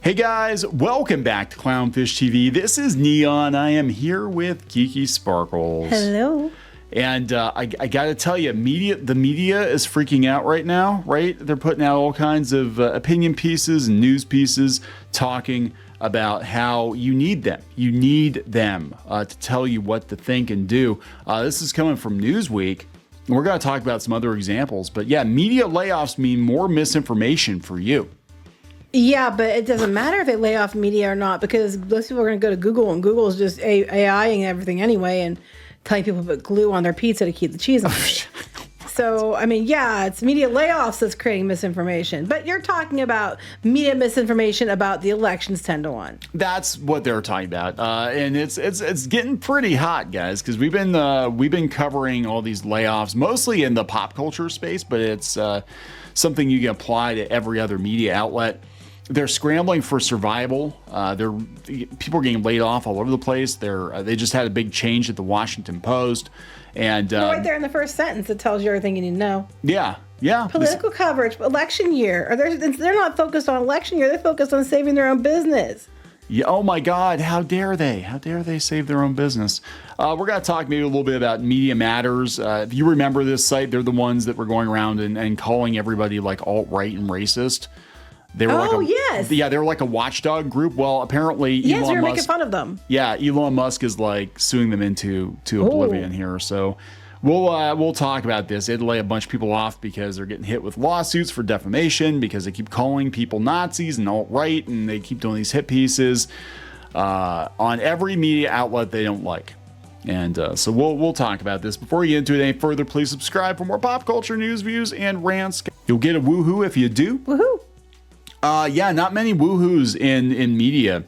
Hey guys, welcome back to Clownfish TV. This is Kneon. I am here with Geeky Sparkles. Hello. And I got to tell you, the media is freaking out right now, right? They're putting out all kinds of opinion pieces and news pieces talking about how you need them. You need them to tell you what to think and do. This is coming from Newsweek. We're going to talk about some other examples. But yeah, media layoffs mean more misinformation for you. Yeah, but it doesn't matter if they lay off media or not, because those people are going to go to Google, and Google is just AIing everything anyway and telling people to put glue on their pizza to keep the cheese on it. So, I mean, yeah, it's media layoffs that's creating misinformation. But you're talking about media misinformation about the elections 10-1. That's what they're talking about, and it's getting pretty hot, guys, because we've been covering all these layoffs mostly in the pop culture space, but it's something you can apply to every other media outlet. They're scrambling for survival. People are getting laid off all over the place. They just had a big change at the Washington Post, and right there in the first sentence, it tells you everything you need to know. Yeah. Political coverage, election year. They're not focused on election year. They're focused on saving their own business. Yeah, oh my God, how dare they? How dare they save their own business? We're going to talk maybe a little bit about Media Matters. If you remember this site, they're the ones that were going around and calling everybody like alt-right and racist. They were yes. Yeah, they were like a watchdog group. Well, apparently Elon Musk. You're making fun of them. Yeah, Elon Musk is like suing them into oblivion here. So we'll talk about this. It'll lay a bunch of people off because they're getting hit with lawsuits for defamation because they keep calling people Nazis and alt-right, and they keep doing these hit pieces on every media outlet they don't like. And so we'll talk about this. Before we get into it any further, please subscribe for more pop culture news, views, and rants. You'll get a woohoo if you do. Woohoo! Yeah, not many woohoos in media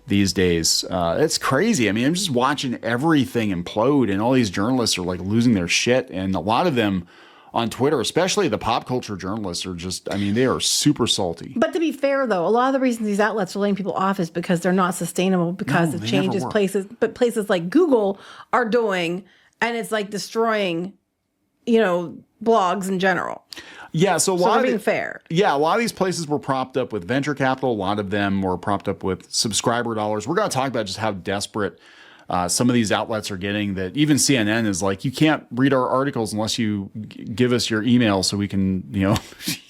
these days. It's crazy. I mean, I'm just watching everything implode, and all these journalists are like losing their shit. And a lot of them on Twitter, especially the pop culture journalists, are just, I mean, they are super salty. But to be fair, though, a lot of the reasons these outlets are laying people off is because they're not sustainable, because of changes places like Google are doing, and it's like destroying, blogs in general. Yeah, so a lot being fair. Yeah, a lot of these places were propped up with venture capital. A lot of them were propped up with subscriber dollars. We're going to talk about just how desperate some of these outlets are getting, that even CNN is like, you can't read our articles unless you give us your email so we can,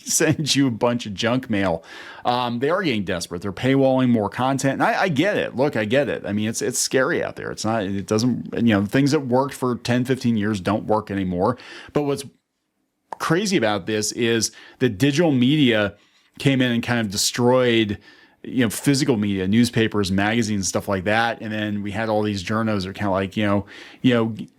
send you a bunch of junk mail. They are getting desperate. They're paywalling more content. And I get it. Look, I get it. I mean, it's scary out there. It doesn't, things that worked for 10, 15 years don't work anymore. But what's crazy about this is that digital media came in and kind of destroyed physical media, newspapers, magazines, stuff like that. And then we had all these journos that are kind of like,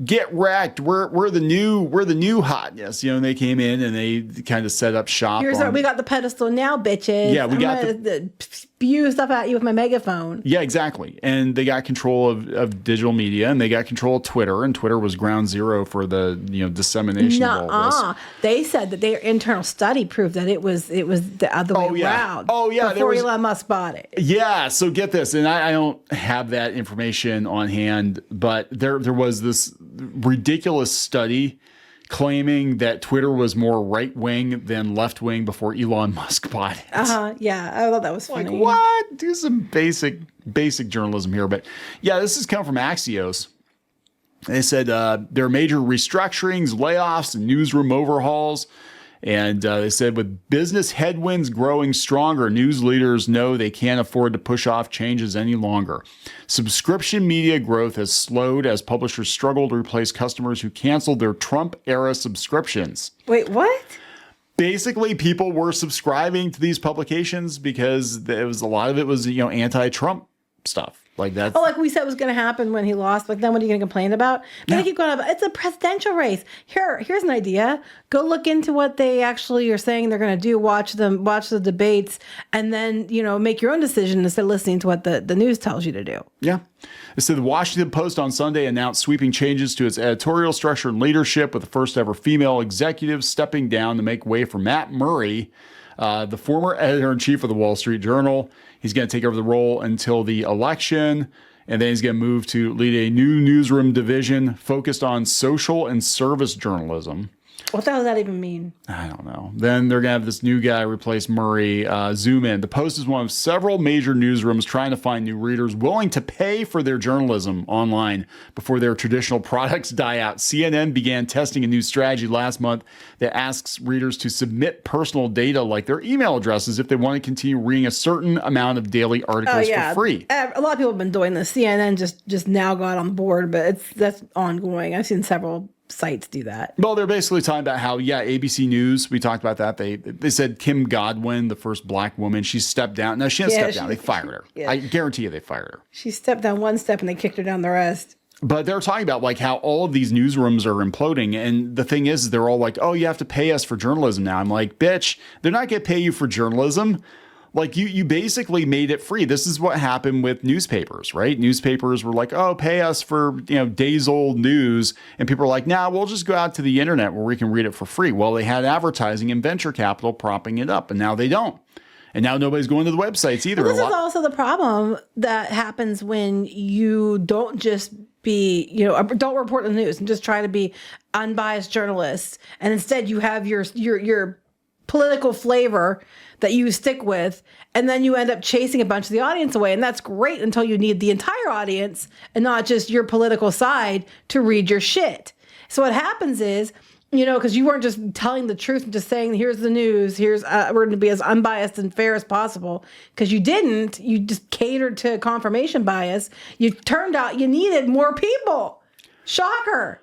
get wrecked. We're the new hotness. And they came in and they kind of set up shop. We got the pedestal now, bitches. Yeah, we got the spew stuff at you with my megaphone. Yeah, exactly. And they got control of digital media, and they got control of Twitter, and Twitter was ground zero for the dissemination of all this. They said that their internal study proved that it was the other way around. Oh yeah, before Elon Musk bought it. Yeah, so get this, and I don't have that information on hand, but there was this ridiculous study claiming that Twitter was more right-wing than left-wing before Elon Musk bought it. Yeah, I thought that was funny. Like, what? Do some basic journalism here. But yeah, this has come from Axios. They said there are major restructurings, layoffs, and newsroom overhauls. And they said with business headwinds growing stronger, news leaders know they can't afford to push off changes any longer. Subscription media growth has slowed as publishers struggle to replace customers who canceled their Trump-era subscriptions. Wait, what? Basically, people were subscribing to these publications because a lot of it was anti-Trump stuff. Like that. Like we said was going to happen when he lost. Like, then what are you going to complain about? But they keep going up. It's a presidential race. Here's an idea. Go look into what they actually are saying they're going to do. Watch the debates, and then make your own decision instead of listening to what the news tells you to do. Yeah. So the Washington Post on Sunday announced sweeping changes to its editorial structure and leadership, with the first ever female executive stepping down to make way for Matt Murray, the former editor-in-chief of the Wall Street Journal. He's going to take over the role until the election, and then he's going to move to lead a new newsroom division focused on social and service journalism. What the hell does that even mean? I don't know. Then they're going to have this new guy replace Murray. Zoom in. The Post is one of several major newsrooms trying to find new readers willing to pay for their journalism online before their traditional products die out. CNN began testing a new strategy last month that asks readers to submit personal data like their email addresses if they want to continue reading a certain amount of daily articles for free. A lot of people have been doing this. CNN just now got on board, but that's ongoing. I've seen several sites do that. Well, they're basically talking about how, ABC News, we talked about that. They said Kim Godwin, the first black woman, she stepped down. No, she didn't step down. They fired her. Yeah. I guarantee you they fired her. She stepped down one step and they kicked her down the rest. But they're talking about like how all of these newsrooms are imploding. And the thing is, they're all like, oh, you have to pay us for journalism now. I'm like, bitch, they're not going to pay you for journalism. Like you basically made it free. This is what happened with newspapers, right? Newspapers were like, oh, pay us for, days old news. And people are like, nah, we'll just go out to the internet where we can read it for free. Well, they had advertising and venture capital propping it up, and now they don't. And now nobody's going to the websites either. Well, this is also the problem that happens when you don't just don't report the news and just try to be unbiased journalists. And instead you have your political flavor that you stick with, and then you end up chasing a bunch of the audience away. And that's great until you need the entire audience and not just your political side to read your shit. So what happens is, because you weren't just telling the truth and just saying, here's the news, we're going to be as unbiased and fair as possible. Because you didn't, you just catered to confirmation bias. You turned out you needed more people. Shocker.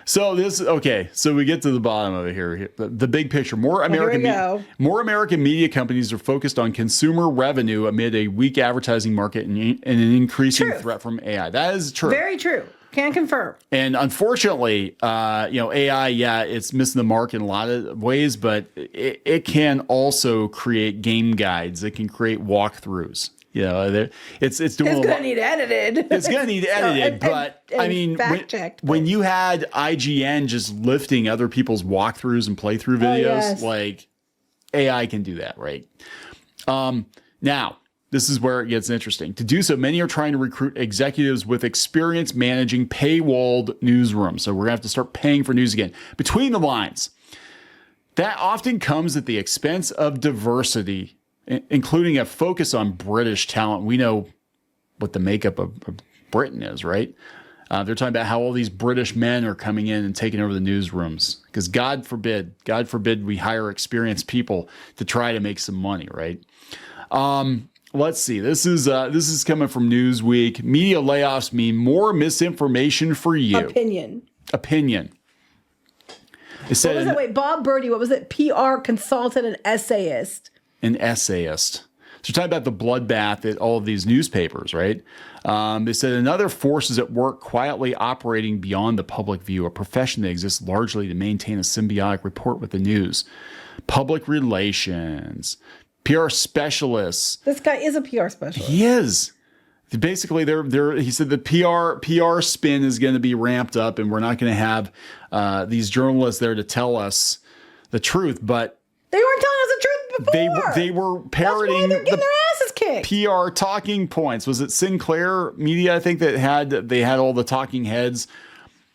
So we get to the bottom of it here. The big picture. More American media companies are focused on consumer revenue amid a weak advertising market and an increasing threat from AI. That is true. Very true. Can confirm. And unfortunately, AI, it's missing the mark in a lot of ways, but it can also create game guides. It can create walkthroughs. It's going to need edited. It's going to need edited, but I mean, when you had IGN just lifting other people's walkthroughs and playthrough videos, like AI can do that, right? Now, this is where it gets interesting. To do so, many are trying to recruit executives with experience managing paywalled newsrooms. So we're going to have to start paying for news again. Between the lines, that often comes at the expense of diversity, including a focus on British talent. We know what the makeup of Britain is, right? They're talking about how all these British men are coming in and taking over the newsrooms because God forbid we hire experienced people to try to make some money, right? Let's see. This is coming from Newsweek. Media layoffs mean more misinformation for you. Opinion. It said, what was it? Wait, Bob Birdie. What was it? PR consultant and essayist. An essayist. So talking about the bloodbath at all of these newspapers, right? They said another force is at work quietly operating beyond the public view, a profession that exists largely to maintain a symbiotic rapport with the news. Public relations, PR specialists. This guy is a PR specialist. He is. Basically, he said the PR spin is going to be ramped up, and we're not going to have these journalists there to tell us the truth, but they weren't telling us the truth before. They were parroting. That's why they're getting their asses kicked. PR talking points. Was it Sinclair Media? I think they had all the talking heads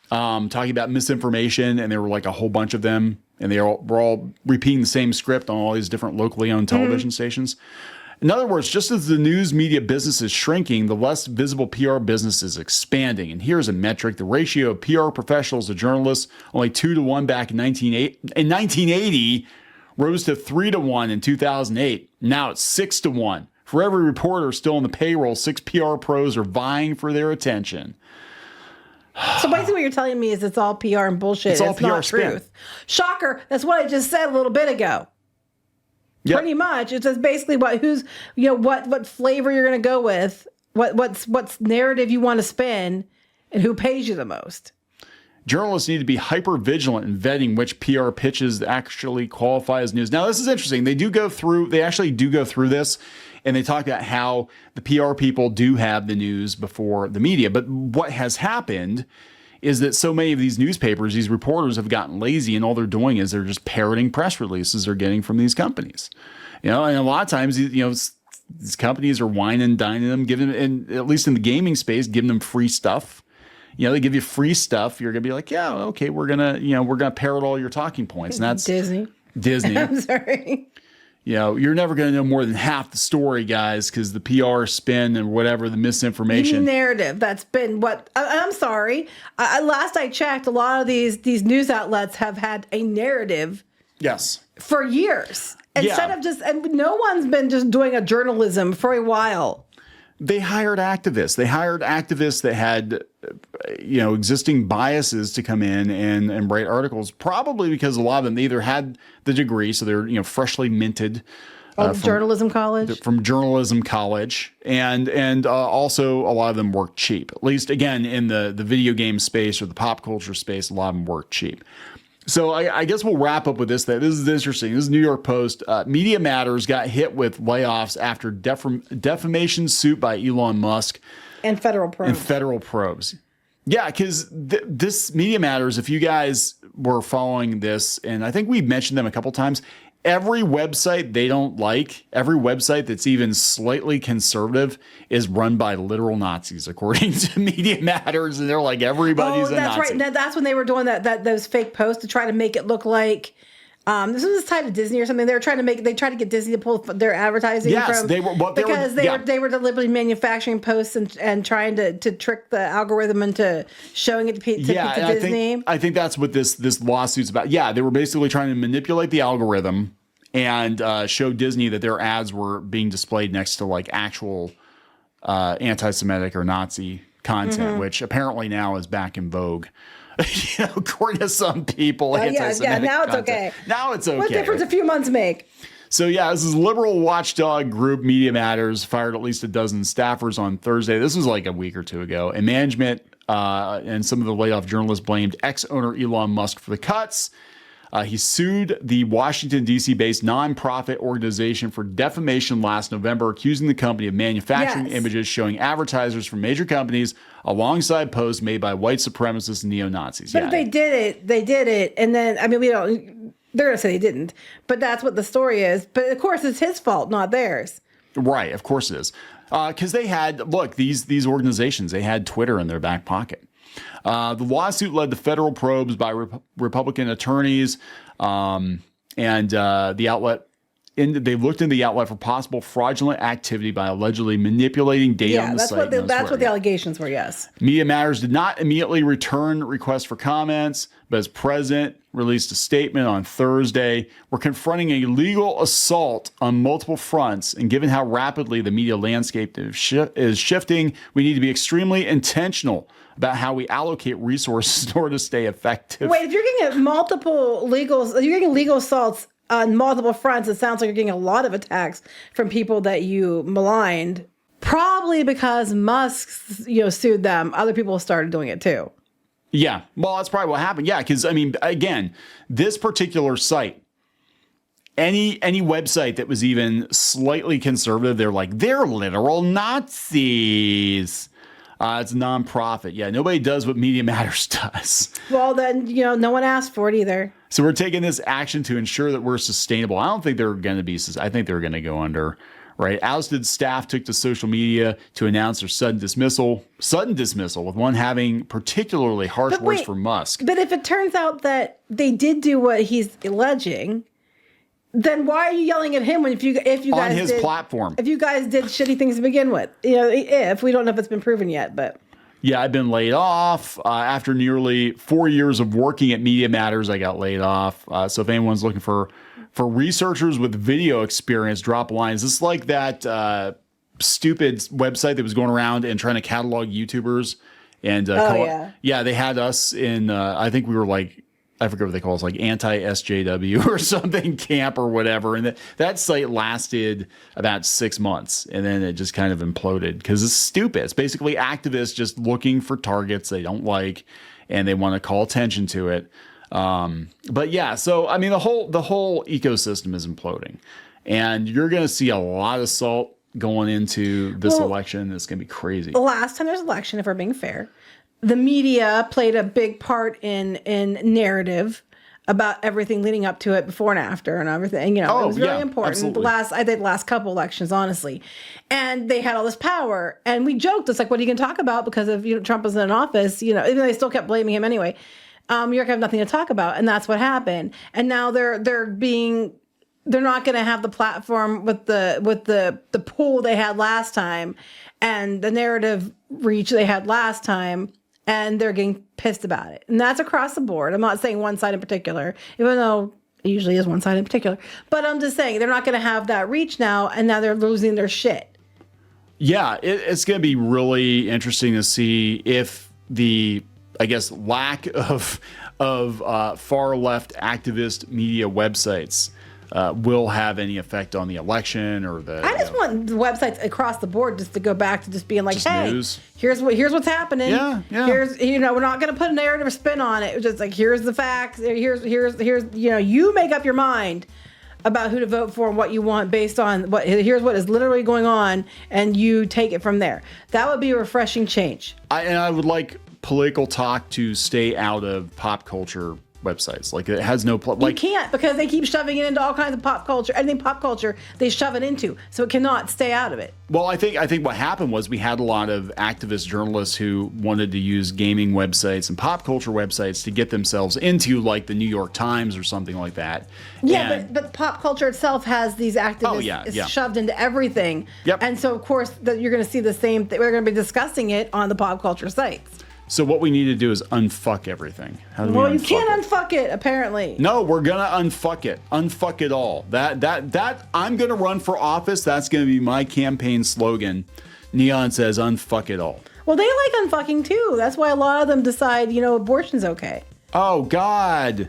talking about misinformation, and there were like a whole bunch of them, and were all repeating the same script on all these different locally owned television stations. In other words, just as the news media business is shrinking, the less visible PR business is expanding. And here's a metric. The ratio of PR professionals to journalists, only 2-to-1 back in 1980, rose to 3-to-1 in 2008. Now it's 6-to-1. For every reporter still on the payroll, 6 PR pros are vying for their attention. So basically what you're telling me is it's all PR and bullshit. It's all PR not truth. Shocker. That's what I just said a little bit ago. Yep. Pretty much. It's just basically what flavor you're going to go with, what's narrative you want to spin, and who pays you the most. Journalists need to be hyper vigilant in vetting which PR pitches actually qualify as news. Now, this is interesting. They actually do go through this, and they talk about how the PR people do have the news before the media. But what has happened is that so many of these newspapers, these reporters have gotten lazy, and all they're doing is they're just parroting press releases they're getting from these companies. And a lot of times, these companies are wine and dining them, giving, and at least in the gaming space, giving them free stuff. they give you free stuff. You're going to be like, yeah, okay, we're going to parrot all your talking points. And that's Disney. I'm sorry. You're never going to know more than half the story, guys, because the PR spin and whatever, the misinformation. Narrative. That's been what, I'm sorry. Last I checked, a lot of these news outlets have had a narrative. Yes. For years. Instead of and no one's been just doing a journalism for a while. They hired activists. They hired activists that had, existing biases to come in and write articles, probably because a lot of them either had the degree, so they're, freshly minted. From journalism college? From journalism college. And also a lot of them work cheap. At least, again, in the video game space or the pop culture space, a lot of them work cheap. So I guess we'll wrap up with this thing. This is interesting. This is New York Post. Media Matters got hit with layoffs after defamation suit by Elon Musk. And federal probes. Yeah, because this Media Matters, if you guys were following this, and I think we've mentioned them a couple times, every website they don't like, every website that's even slightly conservative is run by literal Nazis, according to Media Matters. And they're like, everybody's a Nazi. Right. That's when they were doing those fake posts to try to make it look like this was tied to Disney or something. They tried to get Disney to pull their advertising from. They were deliberately manufacturing posts and trying to trick the algorithm into showing it to Disney. I think that's what this lawsuit's about. Yeah, they were basically trying to manipulate the algorithm and show Disney that their ads were being displayed next to like actual anti-Semitic or Nazi content, which apparently now is back in vogue. According to some people, now it's okay. Now it's okay. What difference a few months make? So this is liberal watchdog group Media Matters fired at least a dozen staffers on Thursday. This was like a week or two ago. And management and some of the layoff journalists blamed ex-owner Elon Musk for the cuts. He sued the Washington, D.C.-based nonprofit organization for defamation last November, accusing the company of manufacturing images showing advertisers from major companies alongside posts made by white supremacists and neo-Nazis. But they did it. And then, they're going to say they didn't. But that's what the story is. But, of course, it's his fault, not theirs. Right. Of course it is. Because they had, these organizations, they had Twitter in their back pocket. The lawsuit led to federal probes by Republican attorneys, and the outlet. They looked into the outlet for possible fraudulent activity by allegedly manipulating data on the site. That's what the allegations were. Yes. Media Matters did not immediately return requests for comments, but as president released a statement on Thursday, we're confronting a legal assault on multiple fronts, and given how rapidly the media landscape is shifting, we need to be extremely intentional about how we allocate resources in order to stay effective. Wait, if you're getting legal assaults on multiple fronts, it sounds like you're getting a lot of attacks from people that you maligned. Probably because Musk, sued them. Other people started doing it too. Yeah, well, that's probably what happened. Yeah, because again, this particular site, any website that was even slightly conservative, they're literal Nazis. It's a nonprofit. Yeah, nobody does what Media Matters does. Well, then, no one asked for it either. So we're taking this action to ensure that we're sustainable. I don't think they're going to be. I think they're going to go under. Right. Ousted staff took to social media to announce their sudden dismissal, with one having particularly harsh words for Musk. But if it turns out that they did do what he's alleging, then why are you yelling at him if you guys on his platform? If you guys did shitty things to begin with, if we don't know if it's been proven yet, but. Yeah, I've been laid off after nearly 4 years of working at Media Matters. I got laid off. So if anyone's looking for researchers with video experience, drop lines. This is like that stupid website that was going around and trying to catalog YouTubers. And they had us in. I think we were like, I forget what they call us, like anti-SJW or something camp or whatever. And that site lasted about 6 months, and then it just kind of imploded because it's stupid. It's basically activists just looking for targets they don't like, and they want to call attention to it. But yeah, so the whole ecosystem is imploding, and you're going to see a lot of salt going into this election. It's going to be crazy. The last time there's an election, if we're being fair, the media played a big part in narrative. about everything leading up to it, before and after, and everything. It was really important. Absolutely. The last couple elections, honestly, and they had all this power. And we joked, it's like, what are you going to talk about? Because if Trump was in office, even though they still kept blaming him anyway, you're going to have nothing to talk about, and that's what happened. And now they're not going to have the platform with the pull they had last time, and the narrative reach they had last time. And they're getting pissed about it. And that's across the board. I'm not saying one side in particular, even though it usually is one side in particular. But I'm just saying they're not going to have that reach now, and now they're losing their shit. Yeah, it's going to be really interesting to see if the, I guess, lack of far left activist media websites will have any effect on the election or the. I just want the websites across the board just to go back to just being like, just hey, news. here's what's happening. Yeah. Here's we're not going to put a narrative or spin on it. It's just like, here's the facts. Here's you make up your mind about who to vote for and what you want based on here's what is literally going on, and you take it from there. That would be a refreshing change. I would like political talk to stay out of pop culture websites. Like, it has no You can't, because they keep shoving it into all kinds of pop culture. Anything pop culture, they shove it into, so it cannot stay out of it. Well, I think what happened was we had a lot of activist journalists who wanted to use gaming websites and pop culture websites to get themselves into, like, the New York Times or something like that. Yeah, but pop culture itself has these activists shoved into everything. Yep. And so, of course, you're going to see the same thing. We're going to be discussing it on the pop culture sites. So what we need to do is unfuck everything. How do we Well, you unfuck can't it? unfuck it, apparently. No, we're gonna unfuck it. Unfuck it all. That I'm gonna run for office. That's gonna be my campaign slogan. Kneon says unfuck it all. Well, they like unfucking too. That's why a lot of them decide, abortion's okay. Oh God.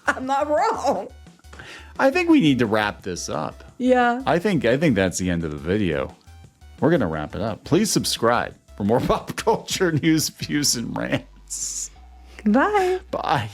I'm not wrong. I think we need to wrap this up. Yeah. I think that's the end of the video. We're gonna wrap it up. Please subscribe for more pop culture news, views, and rants. Bye. Bye.